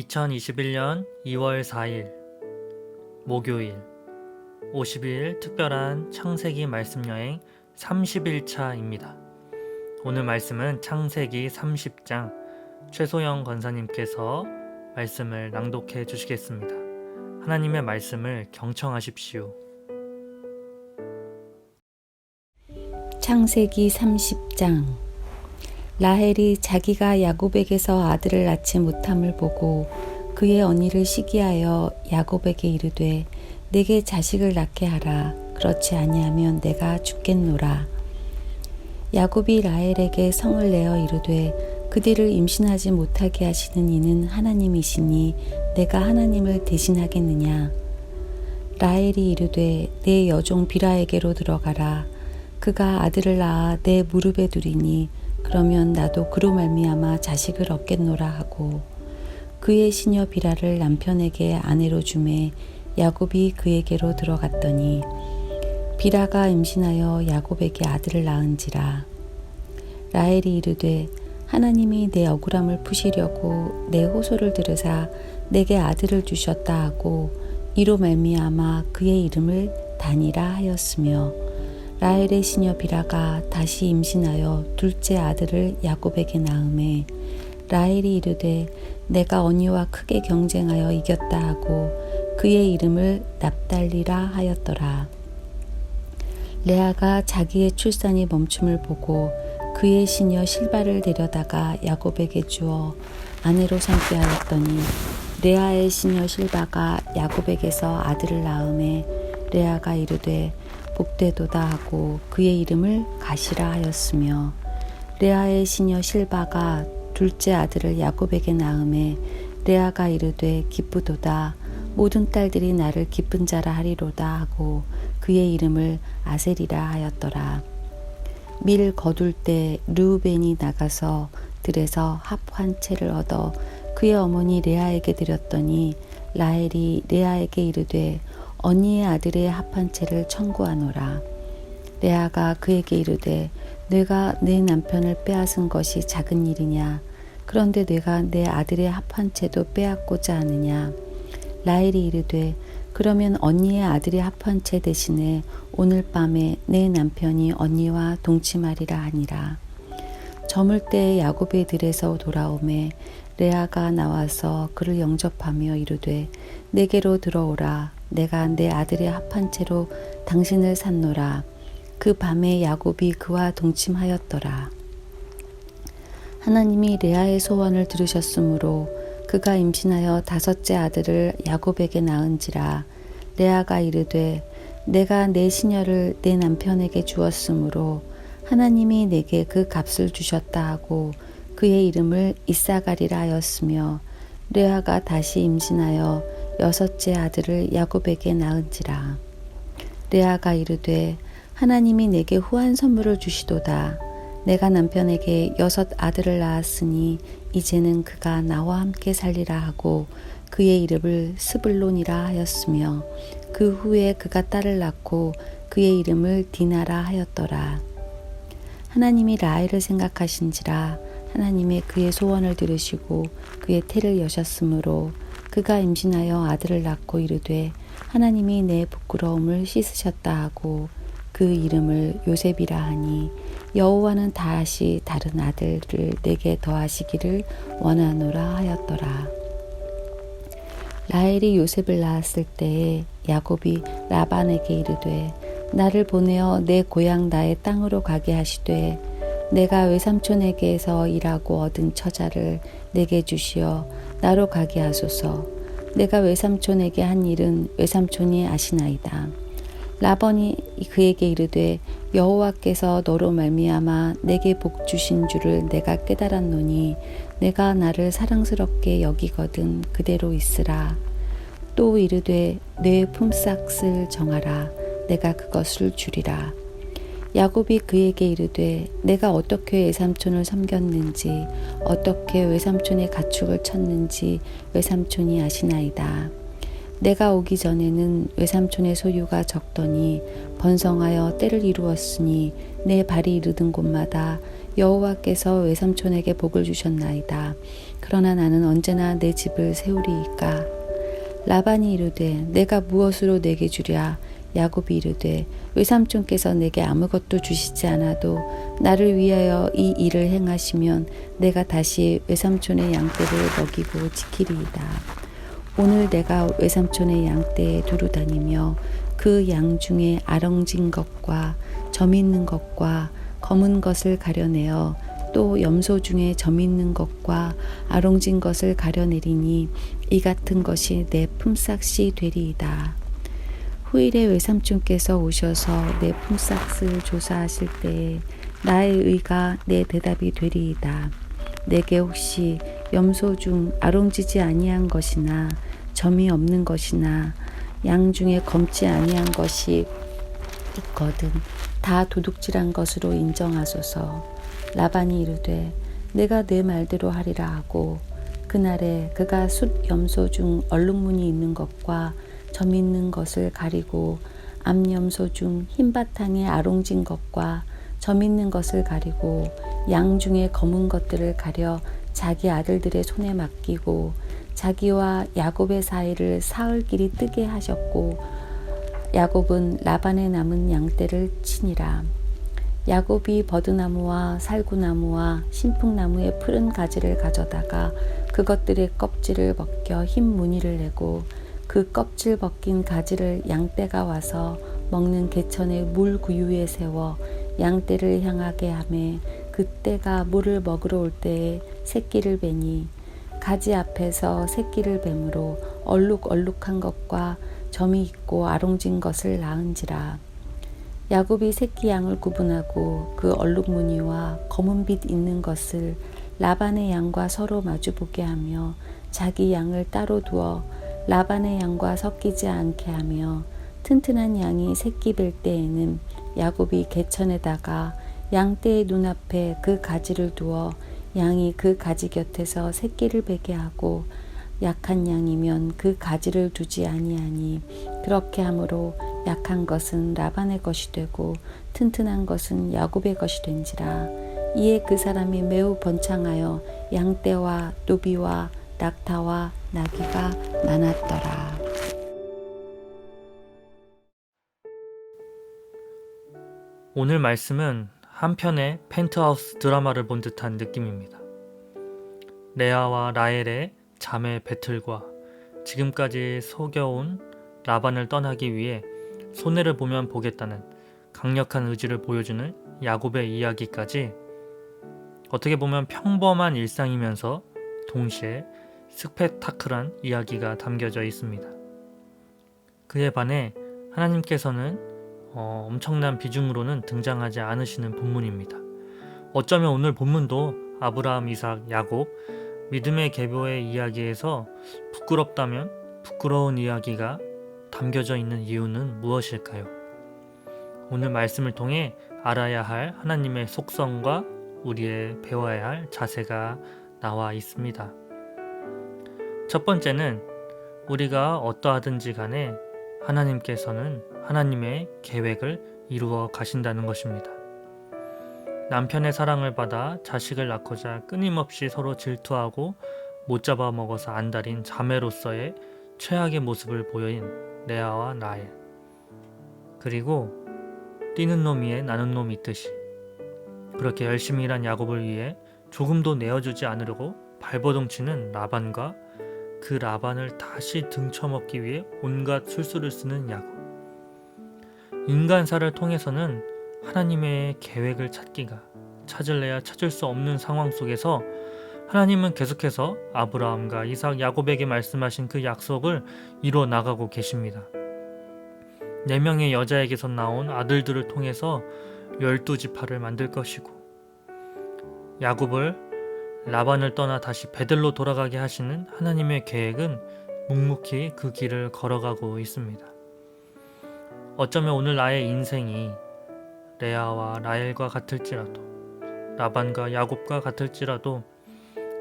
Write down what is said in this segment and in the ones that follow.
2021년 2월 4일 목요일 50일 특별한 창세기 말씀여행 30일차입니다. 오늘 말씀은 창세기 30장 최소영 권사님께서 말씀을 낭독해 주시겠습니다. 하나님의 말씀을 경청하십시오. 창세기 30장. 라헬이 자기가 야곱에게서 아들을 낳지 못함을 보고 그의 언니를 시기하여 야곱에게 이르되 내게 자식을 낳게 하라. 그렇지 아니하면 내가 죽겠노라. 야곱이 라헬에게 성을 내어 이르되 그들을 임신하지 못하게 하시는 이는 하나님이시니 내가 하나님을 대신하겠느냐. 라헬이 이르되 내 여종 비라에게로 들어가라. 그가 아들을 낳아 내 무릎에 두리니 그러면 나도 그로 말미암아 자식을 얻겠노라 하고 그의 시녀 비라를 남편에게 아내로 주매 야곱이 그에게로 들어갔더니 비라가 임신하여 야곱에게 아들을 낳은지라. 라헬이 이르되 하나님이 내 억울함을 푸시려고 내 호소를 들으사 내게 아들을 주셨다 하고 이로 말미암아 그의 이름을 다니라 하였으며 라헬의 시녀 비라가 다시 임신하여 둘째 아들을 야곱에게 낳음에 라헬이 이르되 내가 언니와 크게 경쟁하여 이겼다 하고 그의 이름을 납달리라 하였더라. 레아가 자기의 출산이 멈춤을 보고 그의 시녀 실바를 데려다가 야곱에게 주어 아내로 삼게 하였더니 레아의 시녀 실바가 야곱에게서 아들을 낳음에 레아가 이르되 복되도다 하고 그의 이름을 가시라 하였으며 레아의 시녀 실바가 둘째 아들을 야곱에게 낳음에 레아가 이르되 기쁘도다 모든 딸들이 나를 기쁜 자라 하리로다 하고 그의 이름을 아셀이라 하였더라. 밀 거둘 때 르우벤이 나가서 들에서 합 한 채를 얻어 그의 어머니 레아에게 드렸더니 라헬이 레아에게 이르되 언니의 아들의 합한 채를 청구하노라. 레아가 그에게 이르되 내가 내 남편을 빼앗은 것이 작은 일이냐. 그런데 내가 내 아들의 합한 채도 빼앗고자 하느냐. 라헬이 이르되 그러면 언니의 아들의 합한 채 대신에 오늘 밤에 내 남편이 언니와 동침하리라 하니라. 저물 때 야곱의 들에서 돌아오매 레아가 나와서 그를 영접하며 이르되 내게로 들어오라. 내가 내 아들의 합한 채로 당신을 샀노라. 그 밤에 야곱이 그와 동침하였더라. 하나님이 레아의 소원을 들으셨으므로 그가 임신하여 다섯째 아들을 야곱에게 낳은지라. 레아가 이르되 내가 내 시녀를 내 남편에게 주었으므로 하나님이 내게 그 값을 주셨다 하고 그의 이름을 이사가리라 하였으며 레아가 다시 임신하여 여섯째 아들을 야곱에게 낳은지라. 레아가 이르되 하나님이 내게 후한 선물을 주시도다. 내가 남편에게 여섯 아들을 낳았으니 이제는 그가 나와 함께 살리라 하고 그의 이름을 스불론이라 하였으며 그 후에 그가 딸을 낳고 그의 이름을 디나라 하였더라. 하나님이 라헬을 생각하신지라. 하나님의 그의 소원을 들으시고 그의 태를 여셨으므로 그가 임신하여 아들을 낳고 이르되 하나님이 내 부끄러움을 씻으셨다 하고 그 이름을 요셉이라 하니 여호와는 다시 다른 아들을 내게 더하시기를 원하노라 하였더라. 라헬이 요셉을 낳았을 때에 야곱이 라반에게 이르되 나를 보내어 내 고향 나의 땅으로 가게 하시되 내가 외삼촌에게서 일하고 얻은 처자를 내게 주시어 나로 가게 하소서. 내가 외삼촌에게 한 일은 외삼촌이 아시나이다. 라반이 그에게 이르되 여호와께서 너로 말미암아 내게 복 주신 줄을 내가 깨달았노니 내가 나를 사랑스럽게 여기거든 그대로 있으라. 또 이르되 내 품삯을 정하라. 내가 그것을 주리라. 야곱이 그에게 이르되 내가 어떻게 외삼촌을 섬겼는지 어떻게 외삼촌의 가축을 쳤는지 외삼촌이 아시나이다. 내가 오기 전에는 외삼촌의 소유가 적더니 번성하여 때를 이루었으니 내 발이 이르던 곳마다 여호와께서 외삼촌에게 복을 주셨나이다. 그러나 나는 언제나 내 집을 세우리이까. 라반이 이르되 내가 무엇으로 내게 주랴. 야곱이 이르되 외삼촌께서 내게 아무것도 주시지 않아도 나를 위하여 이 일을 행하시면 내가 다시 외삼촌의 양떼를 먹이고 지키리이다. 오늘 내가 외삼촌의 양떼에 두루 다니며 그 양 중에 아렁진 것과 점 있는 것과 검은 것을 가려내어 또 염소 중에 점 있는 것과 아롱진 것을 가려내리니 이 같은 것이 내 품삯이 되리이다. 후일에 외삼촌께서 오셔서 내 품삯을 조사하실 때에 나의 의가 내 대답이 되리이다. 내게 혹시 염소 중 아롱지지 아니한 것이나 점이 없는 것이나 양 중에 검지 아니한 것이 있거든 다 도둑질한 것으로 인정하소서. 라반이 이르되 내가 내 말대로 하리라 하고 그날에 그가 숫 염소 중 얼룩무늬 있는 것과 점 있는 것을 가리고 암염소 중 흰 바탕에 아롱진 것과 점 있는 것을 가리고 양 중에 검은 것들을 가려 자기 아들들의 손에 맡기고 자기와 야곱의 사이를 사흘길이 뜨게 하셨고 야곱은 라반의 남은 양떼를 치니라. 야곱이 버드나무와 살구나무와 신풍나무의 푸른 가지를 가져다가 그것들의 껍질을 벗겨 흰 무늬를 내고 그 껍질 벗긴 가지를 양떼가 와서 먹는 개천의 물 구유에 세워 양떼를 향하게 하매 그 떼가 물을 먹으러 올 때에 새끼를 베니 가지 앞에서 새끼를 뱀으로 얼룩얼룩한 것과 점이 있고 아롱진 것을 낳은지라. 야곱이 새끼 양을 구분하고 그 얼룩무늬와 검은빛 있는 것을 라반의 양과 서로 마주보게 하며 자기 양을 따로 두어 라반의 양과 섞이지 않게 하며 튼튼한 양이 새끼 뵐 때에는 야곱이 개천에다가 양떼의 눈앞에 그 가지를 두어 양이 그 가지 곁에서 새끼를 베게 하고 약한 양이면 그 가지를 두지 아니하니 그렇게 함으로 약한 것은 라반의 것이 되고 튼튼한 것은 야곱의 것이 된지라. 이에 그 사람이 매우 번창하여 양떼와 노비와 낙타와 나귀가 많았더라. 오늘 말씀은 한편의 펜트하우스 드라마를 본 듯한 느낌입니다. 레아와 라헬의 자매 배틀과 지금까지 속여온 라반을 떠나기 위해 손해를 보면 보겠다는 강력한 의지를 보여주는 야곱의 이야기까지 어떻게 보면 평범한 일상이면서 동시에 스펙타클한 이야기가 담겨져 있습니다. 그에 반해 하나님께서는 엄청난 비중으로는 등장하지 않으시는 본문입니다. 어쩌면 오늘 본문도 아브라함, 이삭, 야곱, 믿음의 계보의 이야기에서 부끄럽다면 부끄러운 이야기가 담겨져 있는 이유는 무엇일까요? 오늘 말씀을 통해 알아야 할 하나님의 속성과 우리의 배워야 할 자세가 나와 있습니다. 첫 번째는 우리가 어떠하든지 간에 하나님께서는 하나님의 계획을 이루어 가신다는 것입니다. 남편의 사랑을 받아 자식을 낳고자 끊임없이 서로 질투하고 못 잡아먹어서 안달인 자매로서의 최악의 모습을 보여인 레아와 라헬, 그리고 뛰는 놈 위에 나는 놈 있듯이 그렇게 열심히 일한 야곱을 위해 조금도 내어주지 않으려고 발버둥치는 라반과 그 라반을 다시 등쳐먹기 위해 온갖 술수를 쓰는 야곱. 인간사를 통해서는 하나님의 계획을 찾을래야 찾을 수 없는 상황 속에서 하나님은 계속해서 아브라함과 이삭, 야곱에게 말씀하신 그 약속을 이루어 나가고 계십니다. 4명의 여자에게서 나온 아들들을 통해서 12지파를 만들 것이고 야곱을 라반을 떠나 다시 베들로 돌아가게 하시는 하나님의 계획은 묵묵히 그 길을 걸어가고 있습니다. 어쩌면 오늘 나의 인생이 레아와 라헬과 같을지라도 라반과 야곱과 같을지라도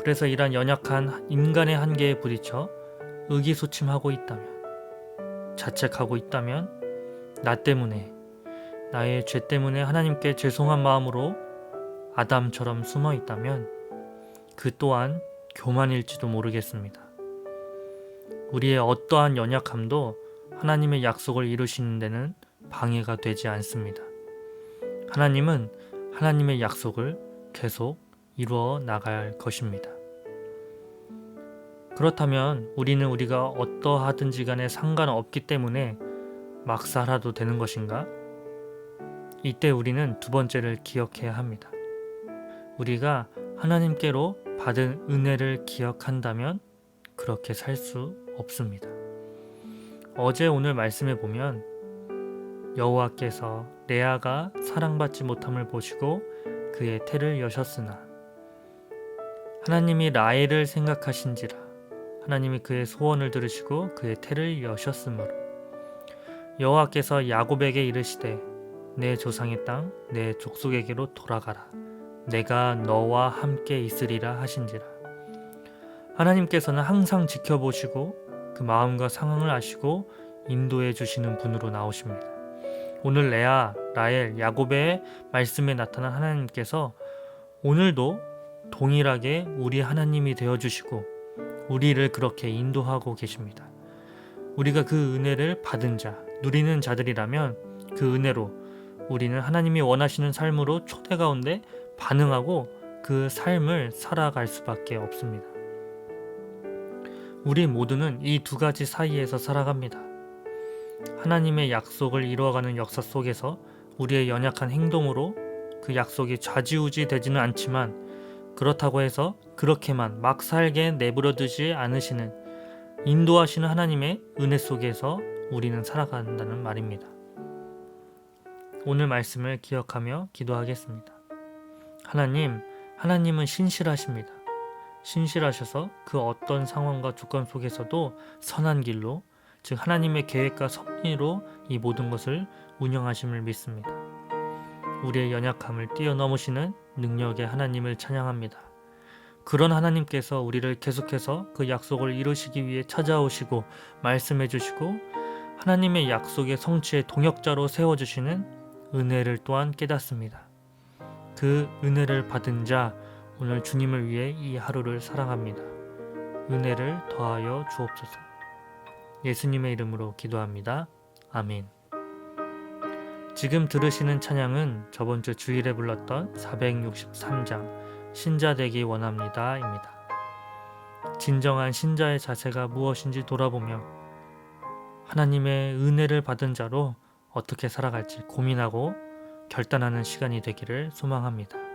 그래서 이런 연약한 인간의 한계에 부딪혀 의기소침하고 있다면 자책하고 있다면, 나 때문에, 나의 죄 때문에 하나님께 죄송한 마음으로 아담처럼 숨어 있다면 그 또한 교만일지도 모르겠습니다. 우리의 어떠한 연약함도 하나님의 약속을 이루시는 데는 방해가 되지 않습니다. 하나님은 하나님의 약속을 계속 이루어 나갈 것입니다. 그렇다면 우리는 우리가 어떠하든지 간에 상관없기 때문에 막 살아도 되는 것인가? 이때 우리는 두 번째를 기억해야 합니다. 우리가 하나님께로 받은 은혜를 기억한다면 그렇게 살 수 없습니다. 어제 오늘 말씀에 보면 여호와께서 레아가 사랑받지 못함을 보시고 그의 태를 여셨으나 하나님이 라헬을 생각하신지라 하나님이 그의 소원을 들으시고 그의 태를 여셨으므로 여호와께서 야곱에게 이르시되 내 조상의 땅 내 족속에게로 돌아가라 내가 너와 함께 있으리라 하신지라. 하나님께서는 항상 지켜보시고 그 마음과 상황을 아시고 인도해 주시는 분으로 나오십니다. 오늘 레아, 라헬, 야곱의 말씀에 나타난 하나님께서 오늘도 동일하게 우리 하나님이 되어주시고 우리를 그렇게 인도하고 계십니다. 우리가 그 은혜를 받은 자, 누리는 자들이라면 그 은혜로 우리는 하나님이 원하시는 삶으로 초대 가운데 반응하고 그 삶을 살아갈 수밖에 없습니다. 우리 모두는 이 두 가지 사이에서 살아갑니다. 하나님의 약속을 이루어가는 역사 속에서 우리의 연약한 행동으로 그 약속이 좌지우지 되지는 않지만 그렇다고 해서 그렇게만 막 살게 내버려 두지 않으시는 인도하시는 하나님의 은혜 속에서 우리는 살아간다는 말입니다. 오늘 말씀을 기억하며 기도하겠습니다. 하나님은 신실하십니다. 신실하셔서 그 어떤 상황과 조건 속에서도 선한 길로, 즉 하나님의 계획과 섭리로 이 모든 것을 운영하심을 믿습니다. 우리의 연약함을 뛰어넘으시는 능력의 하나님을 찬양합니다. 그런 하나님께서 우리를 계속해서 그 약속을 이루시기 위해 찾아오시고 말씀해 주시고 하나님의 약속의 성취의 동역자로 세워주시는 은혜를 또한 깨닫습니다. 그 은혜를 받은 자 오늘 주님을 위해 이 하루를 사랑합니다. 은혜를 더하여 주옵소서. 예수님의 이름으로 기도합니다. 아멘. 지금 들으시는 찬양은 저번 주 주일에 불렀던 463장 신자 되기 원합니다 입니다. 진정한 신자의 자세가 무엇인지 돌아보며 하나님의 은혜를 받은 자로 어떻게 살아갈지 고민하고 결단하는 시간이 되기를 소망합니다.